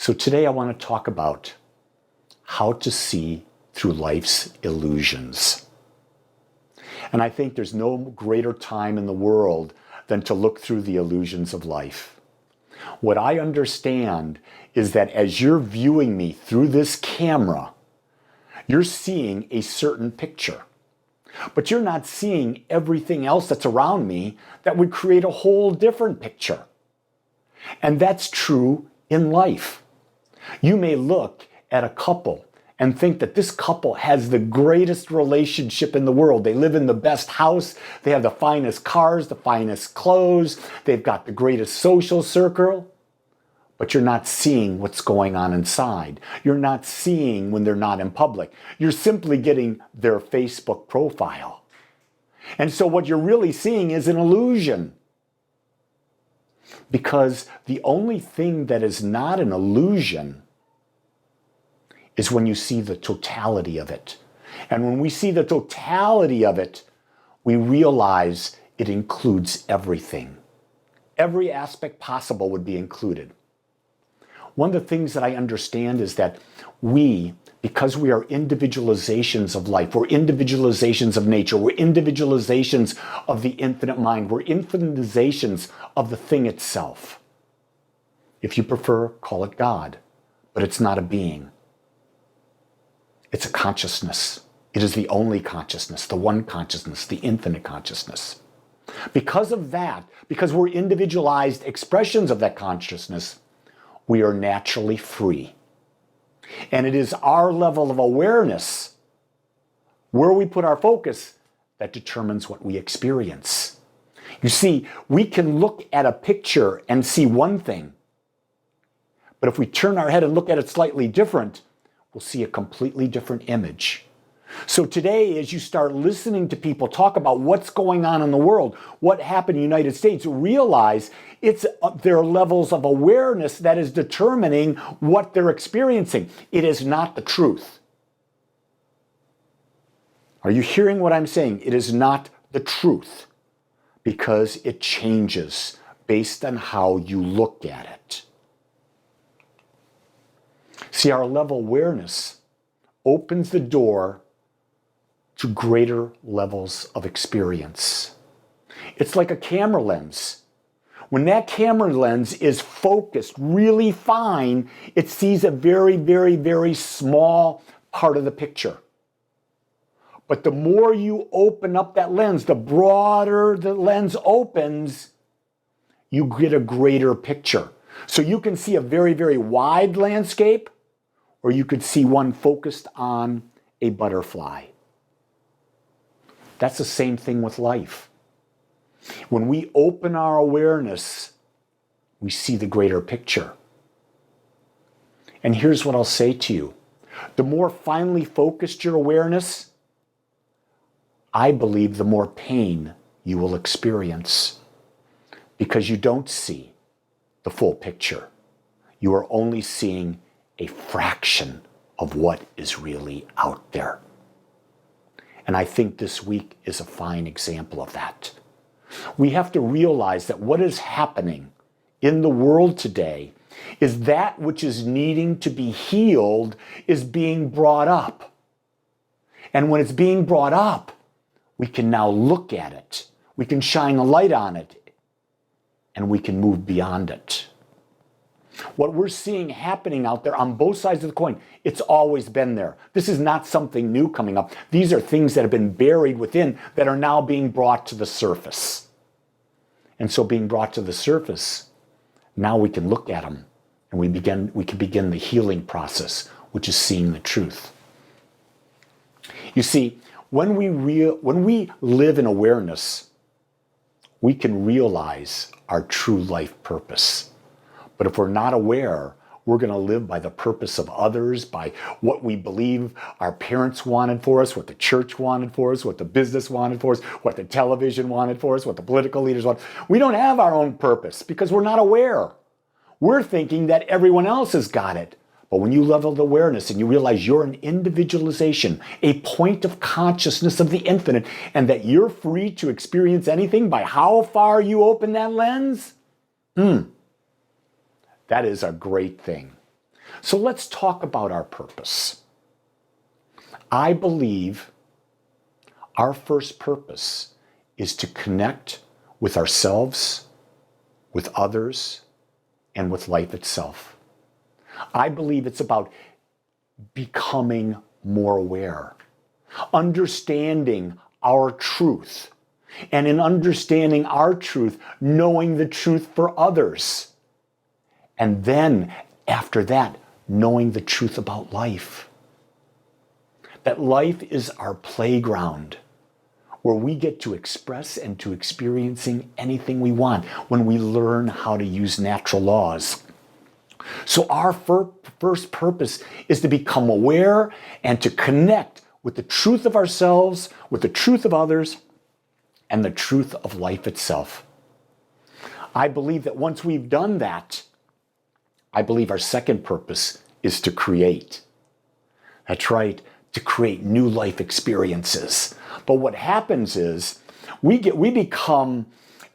So today I want to talk about how to see through life's illusions. And I think there's no greater time in the world than to look through the illusions of life. What I understand is that as you're viewing me through this camera, you're seeing a certain picture. But you're not seeing everything else that's around me that would create a whole different picture. And that's true in life. You may look at a couple and think that this couple has the greatest relationship in the world. They live in the best house. They have the finest cars, the finest clothes. They've got the greatest social circle. But you're not seeing what's going on inside. You're not seeing when they're not in public. You're simply getting their Facebook profile. And so what you're really seeing is an illusion. Because the only thing that is not an illusion is when you see the totality of it. And when we see the totality of it, we realize it includes everything. Every aspect possible would be included. One of the things that I understand is that because we are individualizations of life, we're individualizations of nature, we're individualizations of the infinite mind, we're infinizations of the thing itself. If you prefer, call it God, but it's not a being. It's a consciousness. It is the only consciousness, the one consciousness, the infinite consciousness. Because of that, because we're individualized expressions of that consciousness, we are naturally free. And it is our level of awareness, where we put our focus, that determines what we experience. You see, we can look at a picture and see one thing, but if we turn our head and look at it slightly different, we'll see a completely different image. So today, as you start listening to people talk about what's going on in the world, what happened in the United States, realize it's their levels of awareness that is determining what they're experiencing. It is not the truth. Are you hearing what I'm saying? It is not the truth, because it changes based on how you look at it. See, our level of awareness opens the door to greater levels of experience. It's like a camera lens. When that camera lens is focused really fine, it sees a very, very, very small part of the picture. But the more you open up that lens, the broader the lens opens, you get a greater picture. So you can see a very, very wide landscape, or you could see one focused on a butterfly. That's the same thing with life. When we open our awareness, we see the greater picture. And here's what I'll say to you. The more finely focused your awareness, I believe the more pain you will experience, because you don't see the full picture. You are only seeing a fraction of what is really out there. And I think this week is a fine example of that. We have to realize that what is happening in the world today is that which is needing to be healed is being brought up. And when it's being brought up, we can now look at it. We can shine a light on it, and we can move beyond it. What we're seeing happening out there on both sides of the coin, it's always been there. This is not something new coming up. These are things that have been buried within that are now being brought to the surface. And so being brought to the surface, now we can look at them and we can begin the healing process, which is seeing the truth. You see, when we live in awareness, we can realize our true life purpose. But if we're not aware, we're going to live by the purpose of others, by what we believe our parents wanted for us, what the church wanted for us, what the business wanted for us, what the television wanted for us, what the political leaders want. We don't have our own purpose because we're not aware. We're thinking that everyone else has got it. But when you level the awareness and you realize you're an individualization, a point of consciousness of the infinite, and that you're free to experience anything by how far you open that lens, that is a great thing. So let's talk about our purpose. I believe our first purpose is to connect with ourselves, with others, and with life itself. I believe it's about becoming more aware, understanding our truth, and in understanding our truth, knowing the truth for others. And then, after that, knowing the truth about life. That life is our playground, where we get to express and to experiencing anything we want when we learn how to use natural laws. So our first purpose is to become aware and to connect with the truth of ourselves, with the truth of others, and the truth of life itself. I believe that once we've done that, I believe our second purpose is to create. That's right, to create new life experiences. But what happens is we become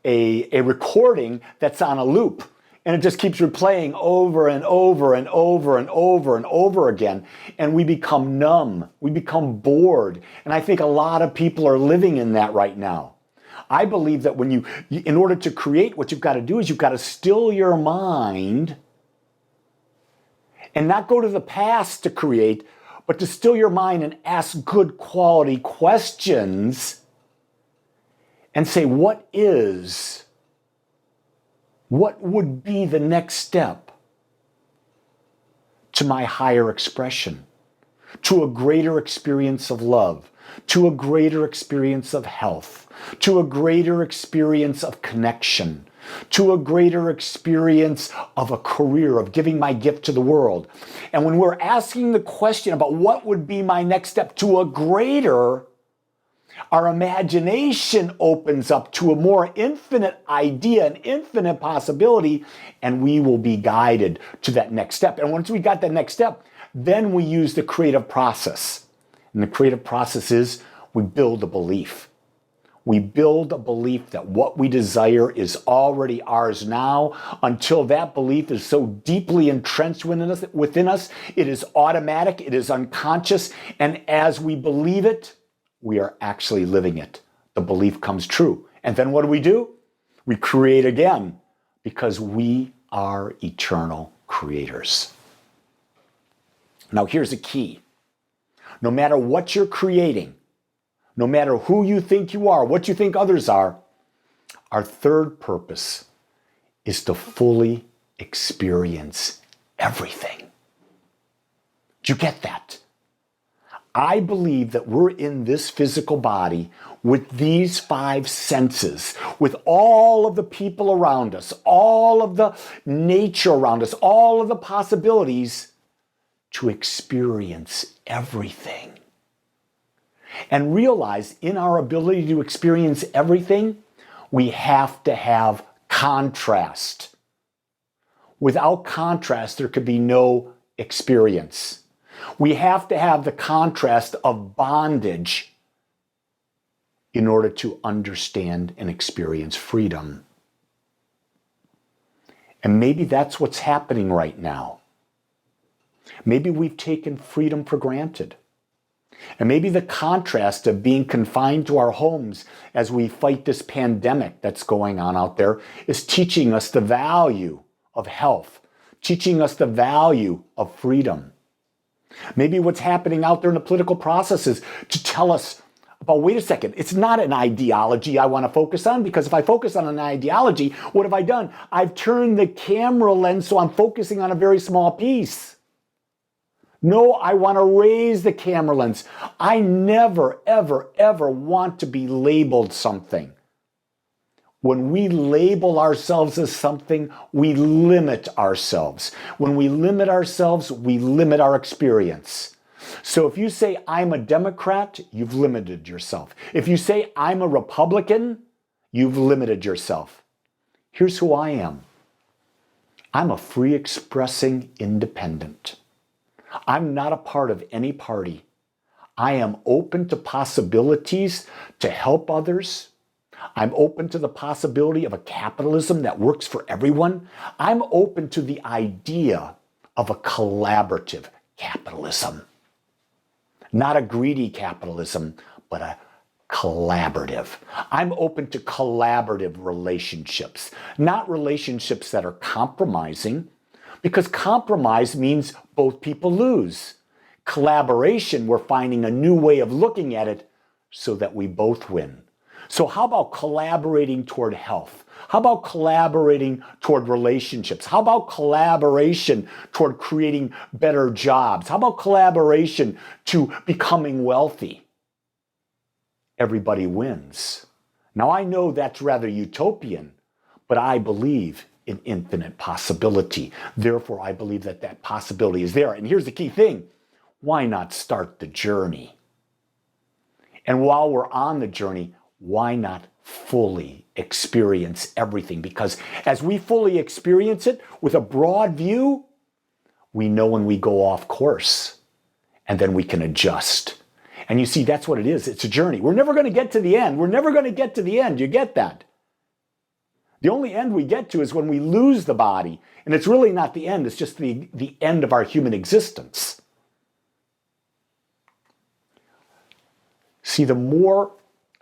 a recording that's on a loop, and it just keeps replaying over and over and over and over and over again, and we become numb, we become bored, and I think a lot of people are living in that right now. I believe that in order to create, what you've got to do is you've got to still your mind and not go to the past to create, but to still your mind and ask good quality questions and say, what would be the next step to my higher expression, to a greater experience of love, to a greater experience of health, to a greater experience of connection, to a greater experience of a career, of giving my gift to the world. And when we're asking the question about what would be my next step to a greater, our imagination opens up to a more infinite idea, an infinite possibility, and we will be guided to that next step. And once we got that next step, then we use the creative process. And the creative process is we build a belief. We build a belief that what we desire is already ours now, until that belief is so deeply entrenched within us, it is automatic, it is unconscious, and as we believe it, we are actually living it. The belief comes true. And then what do? We create again, because we are eternal creators. Now here's the key. No matter what you're creating, no matter who you think you are, what you think others are, our third purpose is to fully experience everything. Do you get that? I believe that we're in this physical body with these 5 senses, with all of the people around us, all of the nature around us, all of the possibilities to experience everything. And realize in our ability to experience everything, we have to have contrast. Without contrast, there could be no experience. We have to have the contrast of bondage in order to understand and experience freedom. And maybe that's what's happening right now. Maybe we've taken freedom for granted. And maybe the contrast of being confined to our homes as we fight this pandemic that's going on out there is teaching us the value of health, teaching us the value of freedom. Maybe what's happening out there in the political process is to tell us about, wait a second, it's not an ideology I want to focus on, because if I focus on an ideology, what have I done? I've turned the camera lens so I'm focusing on a very small piece. No, I want to raise the camera lens. I never, ever, ever want to be labeled something. When we label ourselves as something, we limit ourselves. When we limit ourselves, we limit our experience. So if you say, I'm a Democrat, you've limited yourself. If you say, I'm a Republican, you've limited yourself. Here's who I am. I'm a free expressing independent. I'm not a part of any party. I am open to possibilities to help others. I'm open to the possibility of a capitalism that works for everyone. I'm open to the idea of a collaborative capitalism. Not a greedy capitalism, but a collaborative. I'm open to collaborative relationships, not relationships that are compromising, because compromise means both people lose. Collaboration, we're finding a new way of looking at it so that we both win. So how about collaborating toward health? How about collaborating toward relationships? How about collaboration toward creating better jobs? How about collaboration to becoming wealthy? Everybody wins. Now I know that's rather utopian, but I believe in infinite possibility. Therefore, I believe that that possibility is there. And here's the key thing. Why not start the journey? And while we're on the journey, why not fully experience everything? Because as we fully experience it with a broad view, we know when we go off course, and then we can adjust. And you see, that's what it is. It's a journey. We're never going to get to the end. We're never going to get to the end. You get that? The only end we get to is when we lose the body. And it's really not the end. It's just the end of our human existence. See, the more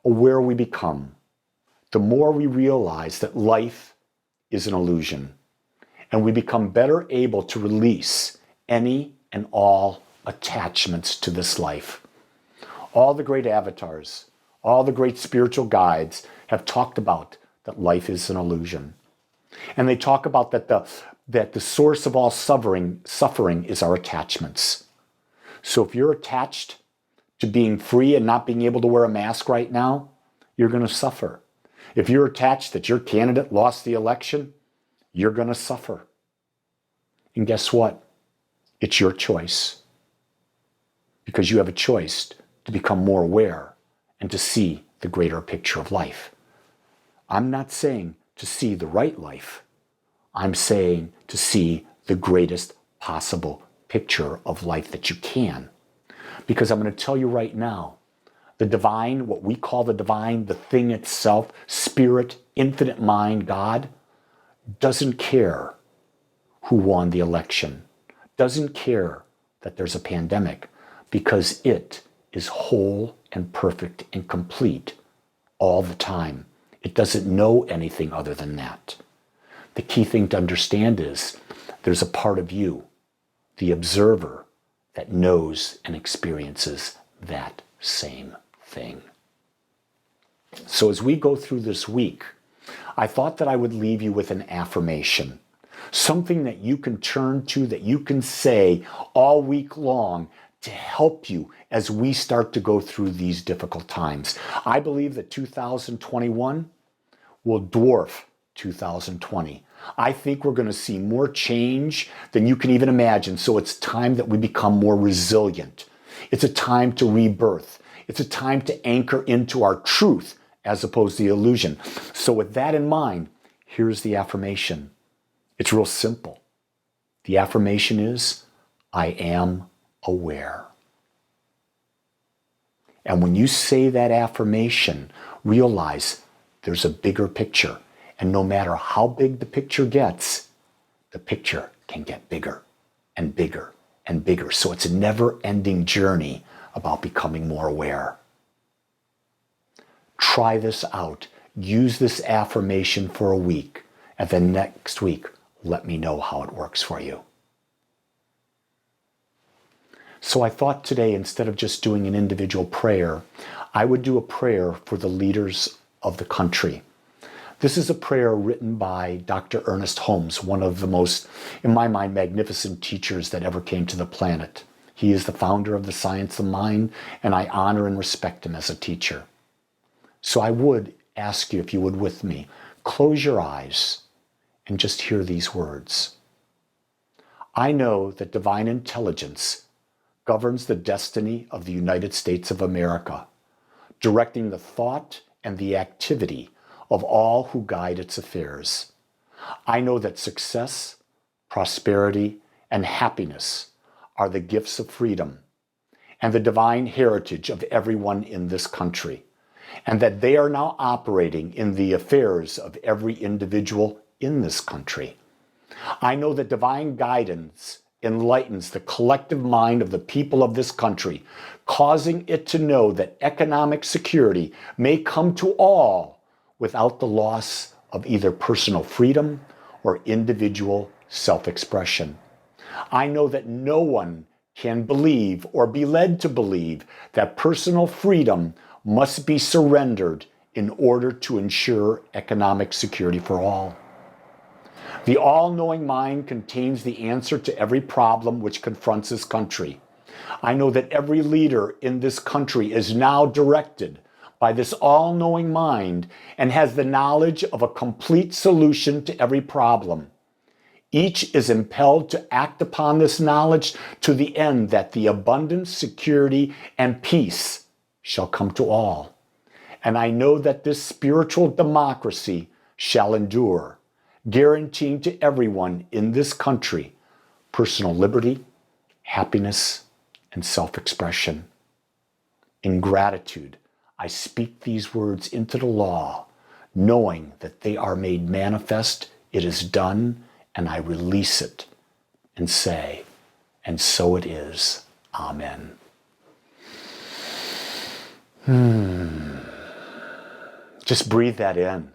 aware we become, the more we realize that life is an illusion. And we become better able to release any and all attachments to this life. All the great avatars, all the great spiritual guides have talked about that life is an illusion. And they talk about that the source of all suffering is our attachments. So if you're attached to being free and not being able to wear a mask right now, you're going to suffer. If you're attached that your candidate lost the election, you're going to suffer. And guess what? It's your choice. Because you have a choice to become more aware and to see the greater picture of life. I'm not saying to see the right life. I'm saying to see the greatest possible picture of life that you can. Because I'm going to tell you right now, the divine, what we call the divine, the thing itself, spirit, infinite mind, God, doesn't care who won the election, doesn't care that there's a pandemic, because it is whole and perfect and complete all the time. It doesn't know anything other than that. The key thing to understand is there's a part of you, the observer, that knows and experiences that same thing. So as we go through this week, I thought that I would leave you with an affirmation, something that you can turn to, that you can say all week long to help you as we start to go through these difficult times. I believe that 2021 will dwarf 2020. I think we're going to see more change than you can even imagine. So it's time that we become more resilient. It's a time to rebirth. It's a time to anchor into our truth as opposed to the illusion. So with that in mind, here's the affirmation. It's real simple. The affirmation is, I am aware. And when you say that affirmation, realize there's a bigger picture. And no matter how big the picture gets, the picture can get bigger and bigger and bigger. So it's a never-ending journey about becoming more aware. Try this out. Use this affirmation for a week. And then next week, let me know how it works for you. So I thought today, instead of just doing an individual prayer, I would do a prayer for the leaders of the country. This is a prayer written by Dr. Ernest Holmes, one of the most, in my mind, magnificent teachers that ever came to the planet. He is the founder of the science of mind, and I honor and respect him as a teacher. So I would ask you, if you would with me, close your eyes and just hear these words. I know that divine intelligence governs the destiny of the United States of America, directing the thought and the activity of all who guide its affairs. I know that success, prosperity, and happiness are the gifts of freedom and the divine heritage of everyone in this country, and that they are now operating in the affairs of every individual in this country. I know that divine guidance enlightens the collective mind of the people of this country, causing it to know that economic security may come to all without the loss of either personal freedom or individual self-expression. I know that no one can believe or be led to believe that personal freedom must be surrendered in order to ensure economic security for all. The all-knowing mind contains the answer to every problem which confronts this country. I know that every leader in this country is now directed by this all-knowing mind and has the knowledge of a complete solution to every problem. Each is impelled to act upon this knowledge to the end that the abundance, security, and peace shall come to all. And I know that this spiritual democracy shall endure, guaranteeing to everyone in this country personal liberty, happiness, and self-expression. In gratitude, I speak these words into the law, knowing that they are made manifest, it is done, and I release it and say, and so it is. Amen. Just breathe that in.